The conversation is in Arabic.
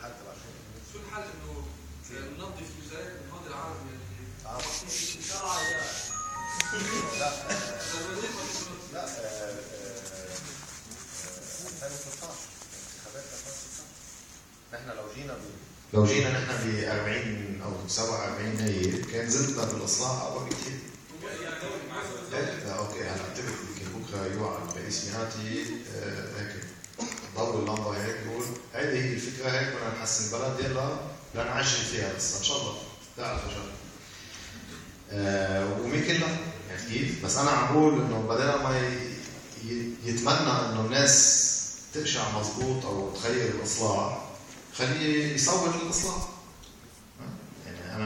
الحل تبع شو الحل انه ننظف جزئيات من هذا العالم اللي شرع لا لا 2016 انتخابات 2016 نحن لو جينا نحن ب 40 او 47 هي كان زلتنا بالاصلاح اقوى بكثير. اوكي هلا انتبه يمكن بكره يوعى الرئيس ميهاتي هيك ضوء اللمبه هيك يقول هيدي هي الفكره هيك بدنا نحسن البلد يلا لنعجل فيها بس ان شاء الله تعرف شغله. ومين كلها يعني كيف بس انا عم بقول انه بدل ما يتمنى انه الناس تقشع مضبوط او تخير الاصلاح خليه يصور الاصلاح. يعني